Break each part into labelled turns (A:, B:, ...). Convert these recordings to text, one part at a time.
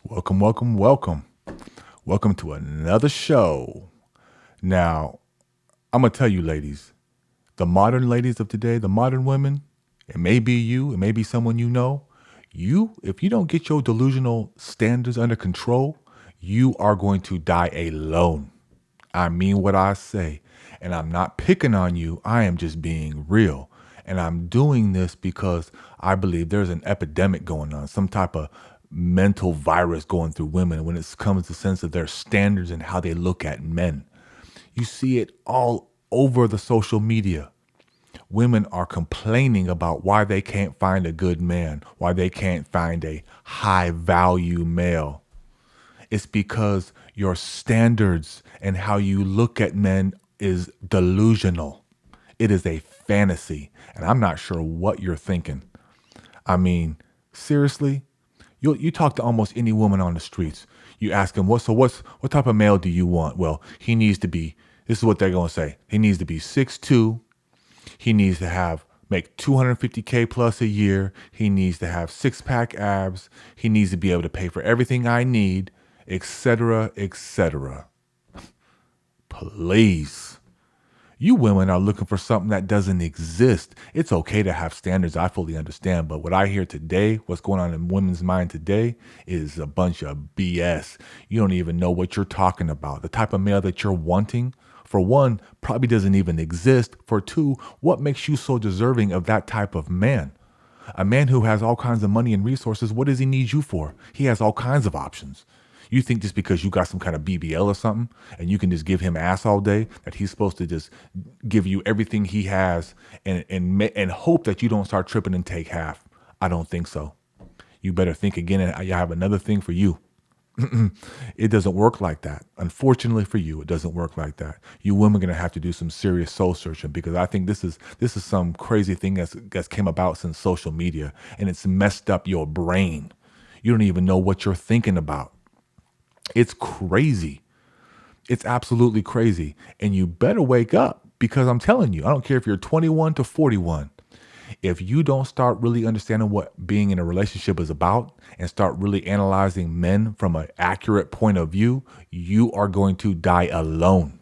A: Welcome, welcome, welcome. Welcome to another show. Now, I'm going to tell you, ladies, the modern ladies of today, the modern women, it may be you, it may be someone you know. If you don't get your delusional standards under control, you are going to die alone. I mean what I say. And I'm not picking on you. I am just being real. And I'm doing this because I believe there's an epidemic going on, some type of mental virus going through women when it comes to the sense of their standards and how they look at men. You see it all over the social media. Women are complaining about why they can't find a good man, why they can't find a high value male. It's because your standards and how you look at men is delusional. It is a fantasy. And I'm not sure what you're thinking. I mean, seriously, you talk to almost any woman on the streets. You ask them, what type of male do you want? Well, he needs to be, this is what they're going to say. He needs to be 6'2". He needs to make 250K plus a year. He needs to have six-pack abs. He needs to be able to pay for everything I need, etc., etc. Please. You women are looking for something that doesn't exist. It's okay to have standards, I fully understand. But what I hear today, what's going on in women's mind today, is a bunch of BS. You don't even know what you're talking about. The type of male that you're wanting, for one, probably doesn't even exist. For two, what makes you so deserving of that type of man? A man who has all kinds of money and resources, what does he need you for? He has all kinds of options. You think just because you got some kind of BBL or something and you can just give him ass all day that he's supposed to just give you everything he has and hope that you don't start tripping and take half? I don't think so. You better think again, and I have another thing for you. It doesn't work like that. Unfortunately for you, it doesn't work like that. You women are going to have to do some serious soul searching, because I think this is some crazy thing that's came about since social media, and it's messed up your brain. You don't even know what you're thinking about. It's crazy. It's absolutely crazy. And you better wake up, because I'm telling you, I don't care if you're 21 to 41. If you don't start really understanding what being in a relationship is about and start really analyzing men from an accurate point of view, you are going to die alone.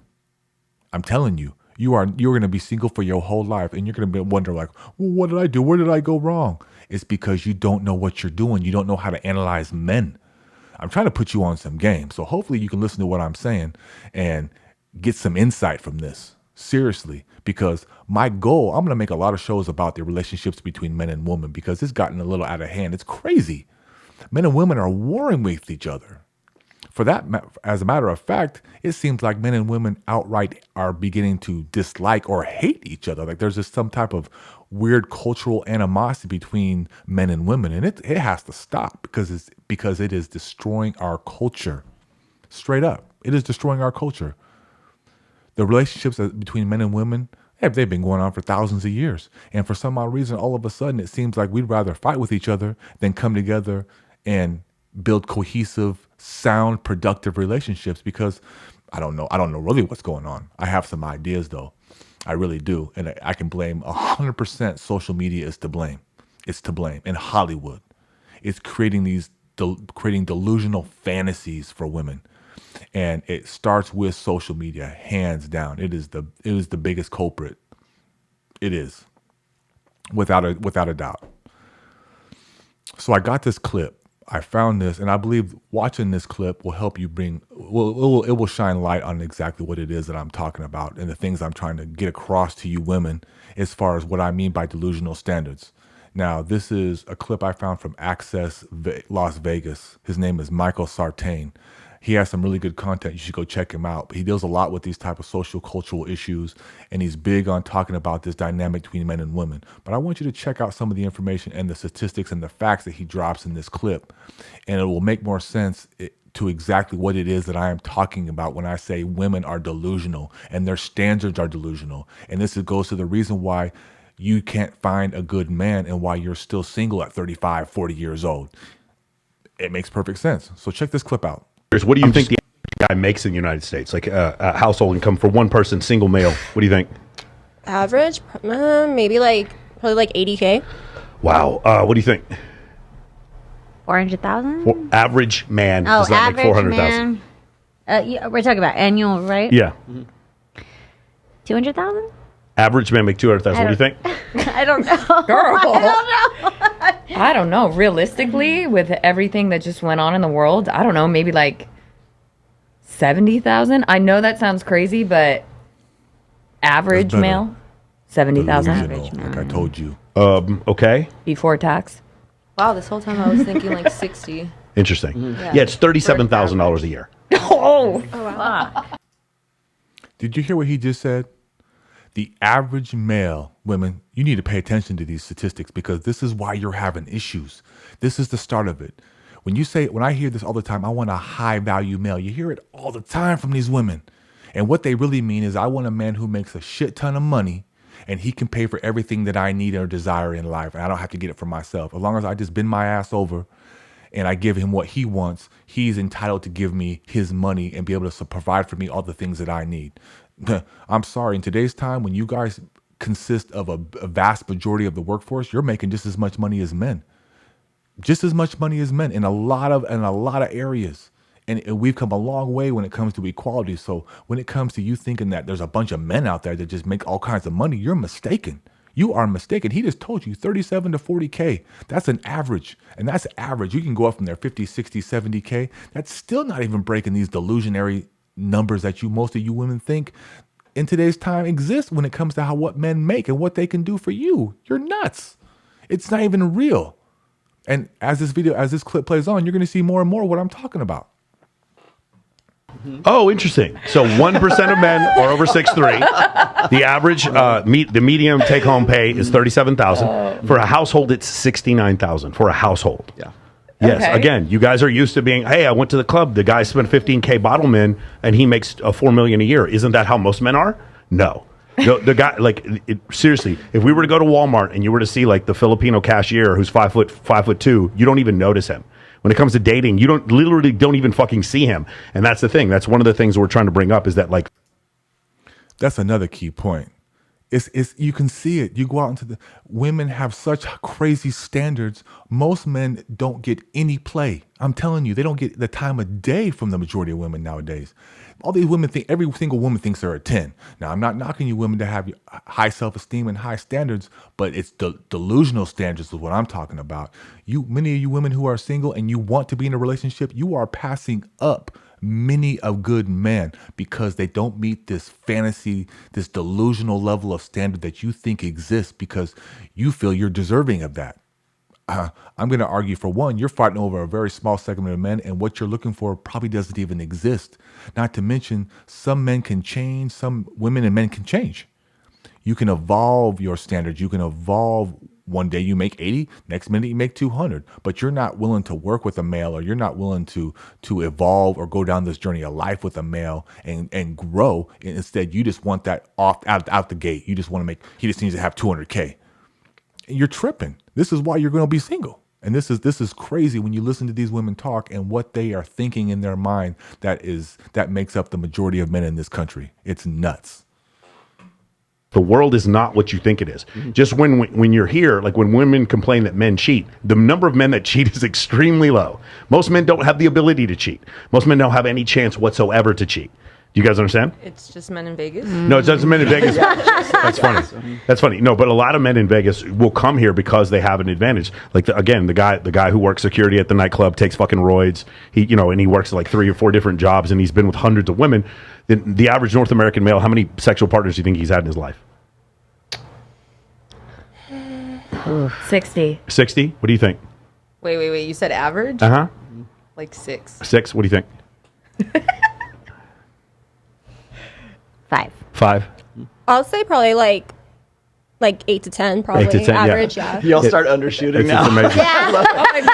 A: I'm telling you, you're going to be single for your whole life, and you're going to be wondering like, well, what did I do? Where did I go wrong? It's because you don't know what you're doing. You don't know how to analyze men. I'm trying to put you on some game. So hopefully you can listen to what I'm saying and get some insight from this. Seriously, because my goal, I'm going to make a lot of shows about the relationships between men and women, because it's gotten a little out of hand. It's crazy. Men and women are warring with each other. For that, as a matter of fact, it seems like men and women outright are beginning to dislike or hate each other. Like there's just some type of weird cultural animosity between men and women, and it has to stop, because it is destroying our culture. Straight up, it is destroying our culture. The relationships between men and women, they've been going on for thousands of years, and for some odd reason, all of a sudden, it seems like we'd rather fight with each other than come together and build cohesive, sound, productive relationships, because I don't know really what's going on. I have some ideas though. I really do. And I can blame 100% social media is to blame. It's to blame. And Hollywood. It's creating creating delusional fantasies for women. And it starts with social media, hands down. It is the biggest culprit. It is. Without a doubt. So I got this clip. I found this, and I believe watching this clip will help you it will shine light on exactly what it is that I'm talking about and the things I'm trying to get across to you women as far as what I mean by delusional standards. Now, this is a clip I found from Access Las Vegas. His name is Michael Sartain. He has some really good content. You should go check him out. He deals a lot with these type of social cultural issues, and he's big on talking about this dynamic between men and women. But I want you to check out some of the information and the statistics and the facts that he drops in this clip, and it will make more sense to exactly what it is that I am talking about when I say women are delusional and their standards are delusional. And this goes to the reason why you can't find a good man and why you're still single at 35, 40 years old. It makes perfect sense. So check this clip out.
B: What do you think the guy makes in the United States? Like a household income for one person, single male. What do you think?
C: Average? Maybe probably like 80K.
B: Wow. What do you think?
C: 400,000.
B: Average man
C: Oh,
B: does not make
C: average
B: 400,000.
C: man. Yeah, we're talking about annual, right?
B: Yeah.
C: 200,000.
B: Average men make 200,000. What do you think?
C: I don't know.
D: Girl.
C: I don't know.
D: I don't know. Realistically, with everything that just went on in the world, I don't know, maybe like 70,000. I know that sounds crazy, but average
A: That's better.
D: male, 70,000
A: Delusional, like I told you.
B: Okay.
D: before tax.
E: Wow, this whole time I was thinking like 60.
B: Interesting. Yeah, it's $37,000 a year.
D: Oh,
A: Did you hear what he just said? The average male, women, you need to pay attention to these statistics because this is why you're having issues. This is the start of it. When I hear this all the time, I want a high value male. You hear it all the time from these women. And what they really mean is I want a man who makes a shit ton of money and he can pay for everything that I need or desire in life. And I don't have to get it for myself. As long as I just bend my ass over and I give him what he wants, he's entitled to give me his money and be able to provide for me all the things that I need. I'm sorry, in today's time, when you guys consist of a vast majority of the workforce, you're making just as much money as men. Just as much money as men in a lot of areas. And we've come a long way when it comes to equality. So when it comes to you thinking that there's a bunch of men out there that just make all kinds of money, you're mistaken. You are mistaken. He just told you 37 to 40K. That's an average. And that's average. You can go up from there 50, 60, 70K. That's still not even breaking these delusionary numbers that most of you women think in today's time exist when it comes to what men make and what they can do for you. You're nuts. It's not even real. And as this clip plays on, you're going to see more and more what I'm talking about.
B: Oh, interesting. So 1% of men are over 6'3". The average, the medium take-home pay is $37,000. For a household, it's $69,000 for a household.
F: Yeah.
B: Yes.
D: Okay.
B: Again, you guys are used to being, hey, I went to the club. The guy spent $15K bottle man, and he makes $4 million a year. Isn't that how most men are? No. The guy, seriously, if we were to go to Walmart and you were to see like the Filipino cashier who's 5'2", you don't even notice him. When it comes to dating, you literally don't even fucking see him. And that's the thing. That's one of the things we're trying to bring up is that
A: That's another key point. It's you can see it. You go out into the women have such crazy standards. Most men don't get any play. I'm telling you, they don't get the time of day from the majority of women nowadays. All these women think every single woman thinks they're a 10. Now, I'm not knocking you women to have high self-esteem and high standards, but it's delusional standards is what I'm talking about. Many of you women who are single and you want to be in a relationship, you are passing up many a good man because they don't meet this fantasy, this delusional level of standard that you think exists because you feel you're deserving of that. I'm going to argue for one, you're fighting over a very small segment of men and what you're looking for probably doesn't even exist. Not to mention some men can change, some women and men can change. You can evolve your standards. You can evolve. One day you make 80, next minute you make 200, but you're not willing to work with a male or you're not willing to evolve or go down this journey of life with a male and grow. And instead, you just want that out the gate. You just want to he just needs to have 200K. You're tripping. This is why you're going to be single. And this is crazy when you listen to these women talk and what they are thinking in their mind that makes up the majority of men in this country. It's nuts.
B: the world is not what you think it is. Just when you're here, like when women complain that men cheat, the number of men that cheat is extremely low. Most men don't have the ability to cheat. Most men don't have any chance whatsoever to cheat. Do you guys understand?
E: It's just men in Vegas.
B: No, it's just men in Vegas. That's funny. That's funny. No, but a lot of men in Vegas will come here because they have an advantage. Like the guy who works security at the nightclub takes fucking roids. And he works like 3 or 4 different jobs, and he's been with hundreds of women. The average North American male, how many sexual partners do you think he's had in his life?
D: 60.
B: 60? What do you think?
E: Wait. You said average?
B: Uh-huh.
E: Like 6.
B: 6? What do you think?
C: 5.
B: 5?
G: I'll say probably like 8 to 10, probably
B: 8 to 10, yeah.
G: average. Yeah.
F: You'll start undershooting now.
B: It's amazing.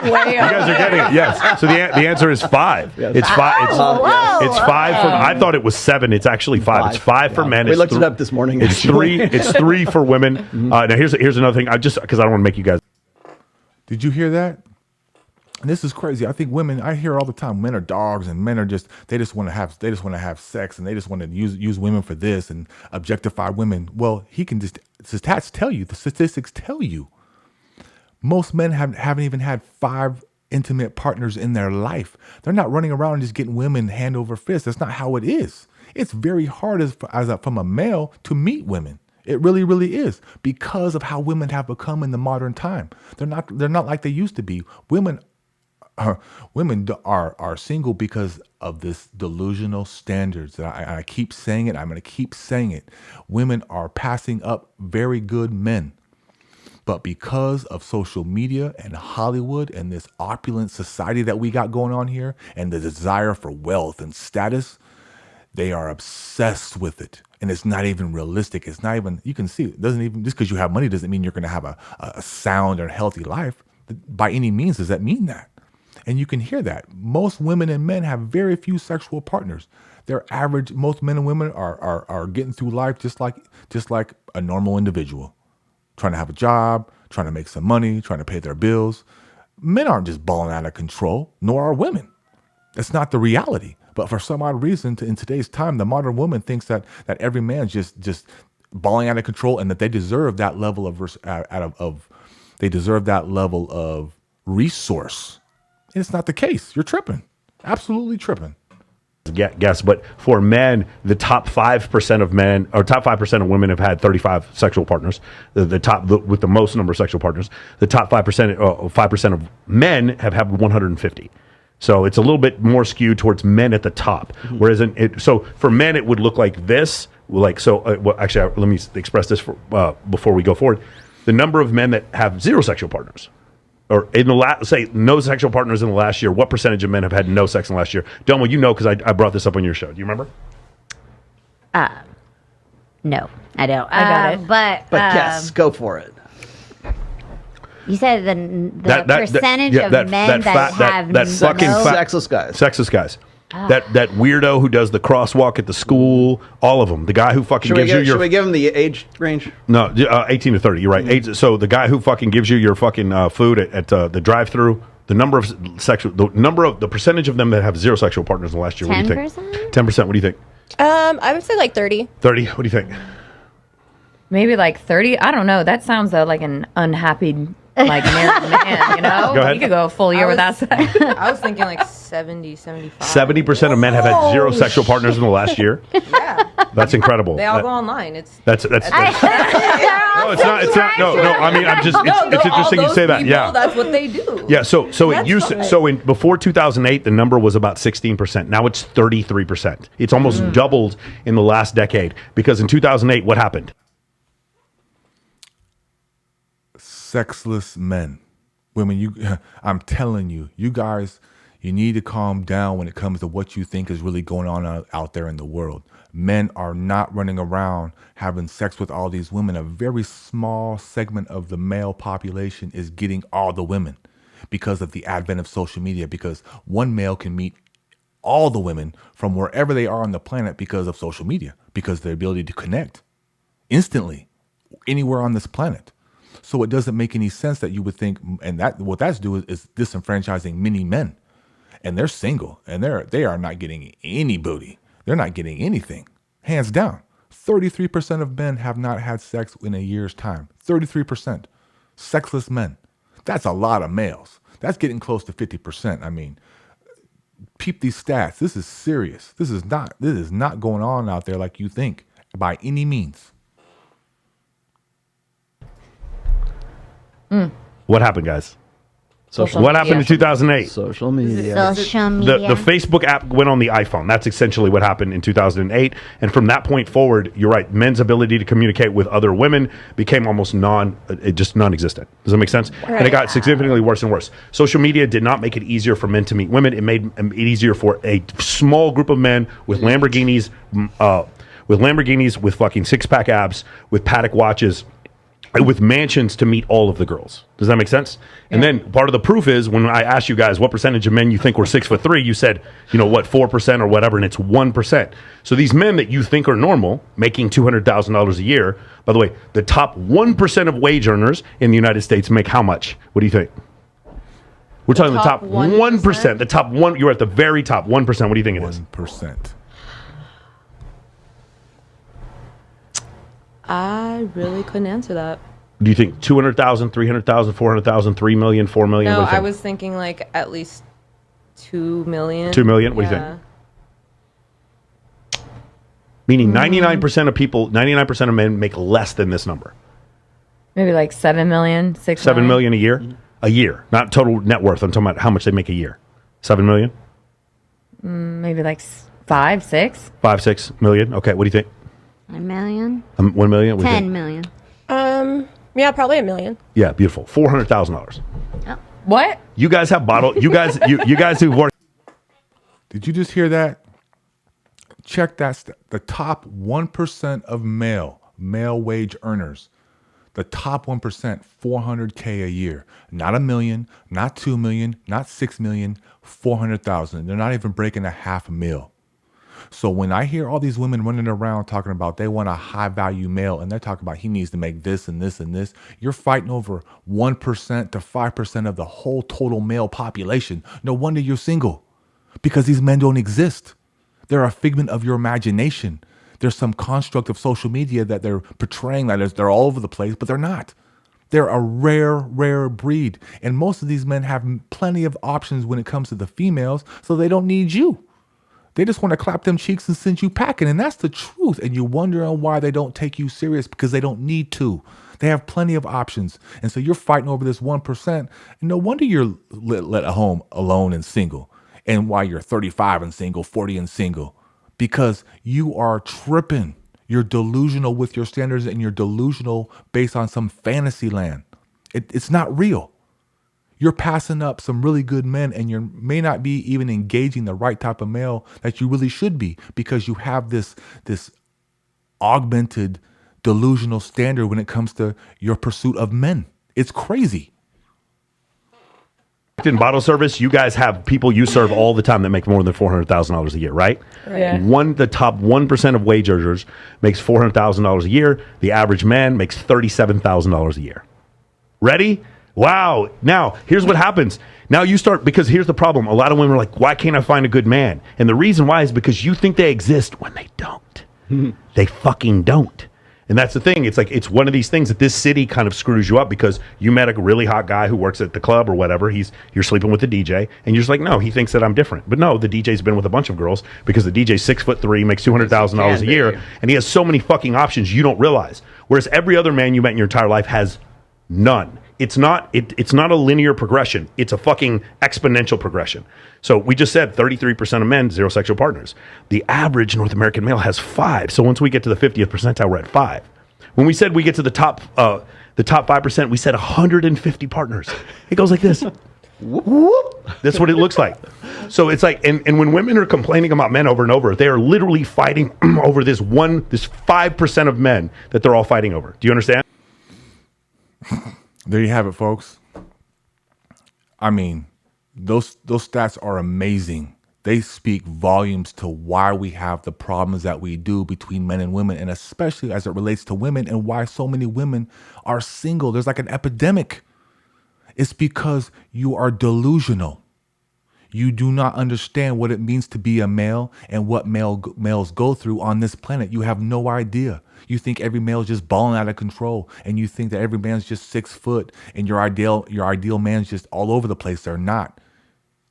B: You guys are getting it. Yes. So the answer is 5.
F: Yes.
B: It's 5.
C: Whoa.
B: It's 5 for. I thought it was 7. It's actually 5. It's 5 for men.
F: We
B: It's
F: looked it up this morning.
B: It's 3. It's 3 for women. Now here's another thing. Because I don't want to make you guys.
A: Did you hear that? And this is crazy. I think women, I hear all the time, men are dogs and men are they just want to have sex and they just want to use women for this and objectify women. Well, the statistics tell you most men haven't even had 5 intimate partners in their life. They're not running around and just getting women hand over fist. That's not how it is. It's very hard from a male to meet women. It really, really is, because of how women have become in the modern time. They're not like they used to be. Women are single because of this delusional standards. I keep saying it. I'm going to keep saying it. Women are passing up very good men. But because of social media and Hollywood and this opulent society that we got going on here and the desire for wealth and status, they are obsessed with it. And it's not even realistic. It's not even, you can see, it doesn't even, just because you have money doesn't mean you're going to have a sound or healthy life. By any means does that mean that. And you can hear that. Most women and men have very few sexual partners. Their average, most men and women are getting through life just like a normal individual. Trying to have a job, trying to make some money, trying to pay their bills. Men aren't just balling out of control, nor are women. That's not the reality. But for some odd reason, in today's time, the modern woman thinks that every man's just balling out of control, and that they deserve that level they deserve that level of resource. And it's not the case. You're tripping, absolutely tripping.
B: Guess, but for men, the top 5% of men, or top 5% of women have had 35 sexual partners. With the most number of sexual partners, the top 5% of men have had 150. So it's a little bit more skewed towards men at the top. Mm-hmm. Whereas so for men, it would look like this. Actually, let me express this before we go forward. The number of men that have zero sexual partners, or in the last, say no sexual partners in the last year, what percentage of men have had no sex in the last year? Delmo, you know, because I brought this up on your show. Do you remember?
C: No, I don't.
D: I got it.
F: But yes, go for it.
C: You said the percentage of men that have no
F: Sexless guys.
B: Sexless guys. That weirdo who does the crosswalk at the school, all of them. The guy who fucking gives you your...
F: Should we give him the age range?
B: No, 18 to 30, you're right.
F: Mm-hmm.
B: So the guy who fucking gives you your fucking food at the drive-thru, the percentage of them that have zero sexual partners in the last year, what do you think? 10%, what do you think?
G: I would say like 30.
B: 30, what do you think?
D: Maybe like 30. I don't know. That sounds like an unhappy, like married man, you know?
B: Go ahead.
D: You could go a full year without sex.
E: I was thinking like 70, 75.
B: 70% of men have had zero sexual partners in the last year.
E: Yeah.
B: That's incredible.
E: They all go online.
B: That's no, it's not. No. I mean, it's interesting you say that. Yeah,
E: that's what they do.
B: Yeah. So before 2008, the number was about 16%. Now it's 33%. It's almost doubled in the last decade, because in 2008, what happened?
A: Sexless men, women. I'm telling you, you guys, you need to calm down when it comes to what you think is really going on out there in the world. Men are not running around having sex with all these women. A very small segment of the male population is getting all the women because of the advent of social media, because one male can meet all the women from wherever they are on the planet because of social media, because of their ability to connect instantly anywhere on this planet. So it doesn't make any sense that you would think, and that what that's doing is disenfranchising many men, and they're single, and they are not getting any booty. They're not getting anything, hands down. 33% of men have not had sex in a year's time. 33%, sexless men. That's a lot of males. That's getting close to 50%. I mean, peep these stats. This is serious. This is not going on out there like you think by any means.
B: What happened, guys?
F: Social
B: What happened in 2008?
F: Social media.
C: Social media.
B: The Facebook app went on the iPhone. That's essentially what happened in 2008. And from that point forward, you're right, men's ability to communicate with other women became almost non-existent. Does that make sense? Right. And it got significantly worse and worse. Social media did not make it easier for men to meet women. It made it easier for a small group of men with Lamborghinis, with fucking six-pack abs, with Patek watches, with mansions to meet all of the girls. Does that make sense? Yeah. And then part of the proof is when I asked you guys what percentage of men you think were 6'3", you said, 4% or whatever, and it's 1%. So these men that you think are normal, making $200,000 a year, by the way, the top 1% of wage earners in the United States make how much? What do you think? We're talking the top 1%. The top one, you're at the very top 1%. What do you think it is?
A: 1%.
E: I really couldn't answer that.
B: Do you think 200,000, 300,000, 400,000, 3 million, 4 million?
E: No,
B: What do you
E: I
B: think?
E: was thinking like at least 2 million.
B: 2 million? What do you think? Meaning 99% of people, 99% of men make less than this number.
D: Maybe like 7 million, 6
B: 7
D: million.
B: million a year? A year. Not total net worth. I'm talking about how much they make a year. 7 million?
D: Maybe like 5, 6.
B: 5, 6 million? Okay, what do you think?
C: $1 million?
B: 1 million? What do you
C: 10
B: think?
C: million.
G: Yeah, probably $1 million.
B: Yeah, beautiful. $400,000.
D: What?
B: You guys have you guys who've worked.
A: Did you just hear that? Check that. The top 1% of male wage earners. The top 1%, 400K a year. Not a million, not 2 million, not 6 million, 400,000. They're not even breaking a half mil. So when I hear all these women running around talking about they want a high value male and they're talking about he needs to make this and this and this, you're fighting over 1% to 5% of the whole total male population. No wonder you're single, because these men don't exist. They're a figment of your imagination. There's some construct of social media that they're portraying that they're all over the place, but they're not. They're a rare breed. And most of these men have plenty of options when it comes to the females, so they don't need you. They just want to clap them cheeks and send you packing, and that's the truth. And you wonder why they don't take you serious, because they don't need to. They have plenty of options. And so you're fighting over this 1%. And no wonder you're let at home alone and single. And why you're 35 and single, 40 and single. Because you are tripping. You're delusional with your standards, and you're delusional based on some fantasy land. It's not real. You're passing up some really good men, and you may not be even engaging the right type of male that you really should be, because you have this augmented delusional standard when it comes to your pursuit of men. It's crazy.
B: In bottle service, you guys have people you serve all the time that make more than $400,000 a year, right?
D: Yeah.
B: The top 1% of wage earners makes $400,000 a year. The average man makes $37,000 a year. Ready? Wow. Now, here's what happens. Now you start, because here's the problem. A lot of women are like, why can't I find a good man? And the reason why is because you think they exist when they don't. They fucking don't. And that's the thing. It's like, it's one of these things that this city kind of screws you up, because you met a really hot guy who works at the club or whatever. You're sleeping with the DJ, and you're just like, no, he thinks that I'm different. But no, the DJ's been with a bunch of girls, because the DJ's 6'3", makes $200,000 a year, and he has so many fucking options you don't realize. Whereas every other man you met in your entire life has none. It's not a linear progression. It's a fucking exponential progression. So we just said 33% of men, 0 sexual partners. The average North American male has 5. So once we get to the 50th percentile, we're at 5. When we said we get to the top 5%, we said 150 partners. It goes like this. Whoop. That's what it looks like. So it's like, and when women are complaining about men over and over, they are literally fighting over this 5% of men that they're all fighting over. Do you understand?
A: There you have it, folks. I mean, those stats are amazing. They speak volumes to why we have the problems that we do between men and women, and especially as it relates to women, and why so many women are single. There's like an epidemic. It's because you are delusional. You do not understand what it means to be a male and what males go through on this planet. You have no idea. You think every male is just balling out of control, and you think that every man's just 6 foot, and your ideal man's just all over the place. They're not.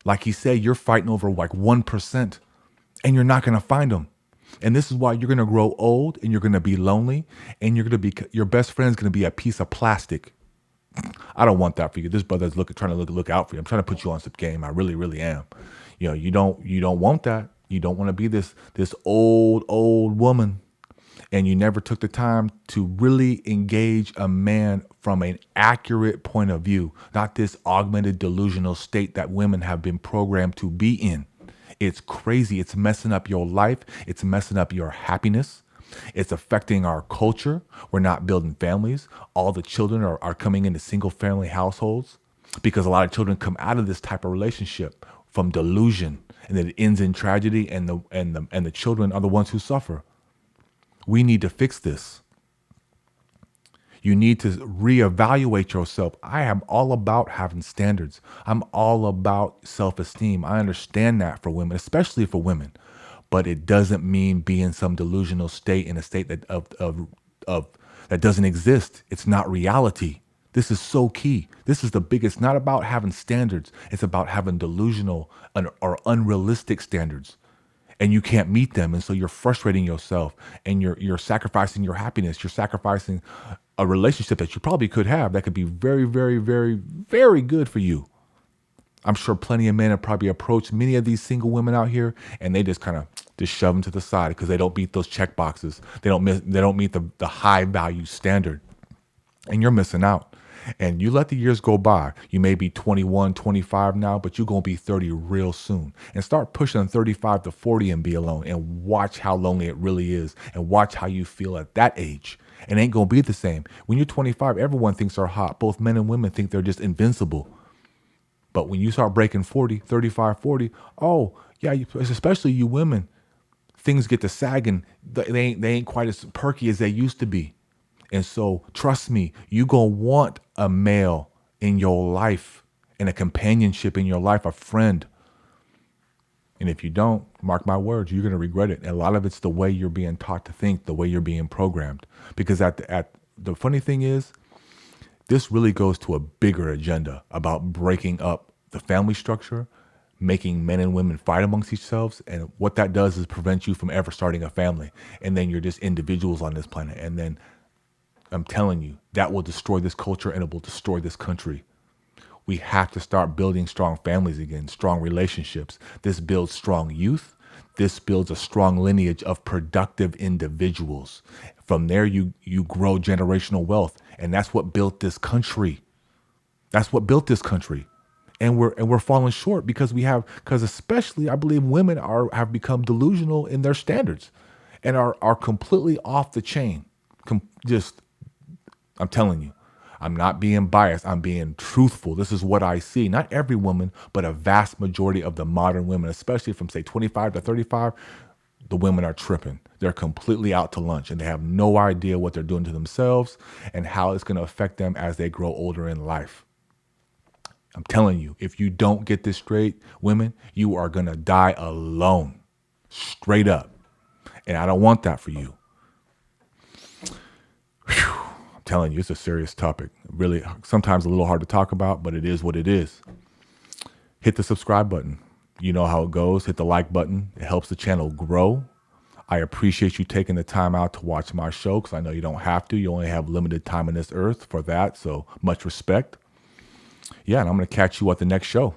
A: Like he said, you're fighting over like 1%, and you're not going to find them. And this is why you're going to grow old, and you're going to be lonely, and your best friend's going to be a piece of plastic. I don't want that for you. This brother's trying to look out for you. I'm trying to put you on some game. I really, really am. You know, you don't want that. You don't want to be this old woman, and you never took the time to really engage a man from an accurate point of view, not this augmented delusional state that women have been programmed to be in. It's crazy. It's messing up your life. It's messing up your happiness. It's affecting our culture. We're not building families. All the children are coming into single family households, because a lot of children come out of this type of relationship from delusion, and then it ends in tragedy, and the children are the ones who suffer. We need to fix this. You need to reevaluate yourself. I am all about having standards. I'm all about self-esteem. I understand that for women, especially for women. But it doesn't mean being some delusional state, in a state of of that doesn't exist. It's not reality. This is so key. This is the biggest, not about having standards. It's about having delusional or unrealistic standards. And you can't meet them. And so you're frustrating yourself and you're sacrificing your happiness. You're sacrificing a relationship that you probably could have that could be very, very, very, very good for you. I'm sure plenty of men have probably approached many of these single women out here and they just kind of just shove them to the side because they don't meet those check boxes. They don't meet the high value standard. And you're missing out. And you let the years go by. You may be 21, 25 now, but you're going to be 30 real soon. And start pushing 35 to 40 and be alone and watch how lonely it really is and watch how you feel at that age. It ain't going to be the same. When you're 25, everyone thinks they're hot. Both men and women think they're just invincible. But when you start breaking 40, 35, 40, oh, yeah, especially you women, things get to sagging. They ain't quite as perky as they used to be. And so, trust me, you gonna want a male in your life and a companionship in your life, a friend. And if you don't, mark my words, you're gonna regret it. And a lot of it's the way you're being taught to think, the way you're being programmed. Because the funny thing is, this really goes to a bigger agenda about breaking up the family structure, making men and women fight amongst themselves. And what that does is prevent you from ever starting a family. And then you're just individuals on this planet. And then I'm telling you, that will destroy this culture and it will destroy this country. We have to start building strong families again, strong relationships. This builds strong youth. This builds a strong lineage of productive individuals. From there, you grow generational wealth. And that's what built this country. That's what built this country. And we're falling short because especially I believe women have become delusional in their standards and are completely off the chain. I'm telling you, I'm not being biased. I'm being truthful. This is what I see. Not every woman, but a vast majority of the modern women, especially from say 25 to 35, the women are tripping. They're completely out to lunch and they have no idea what they're doing to themselves and how it's going to affect them as they grow older in life. I'm telling you, if you don't get this straight, women, you are going to die alone, straight up. And I don't want that for you. Whew. Telling you, it's a serious topic. Really, sometimes a little hard to talk about, but it is what it is. Hit the subscribe button. You know how it goes. Hit the like button. It helps the channel grow. I appreciate you taking the time out to watch my show because I know you don't have to. You only have limited time on this earth for that, so much respect. Yeah, and I'm going to catch you at the next show.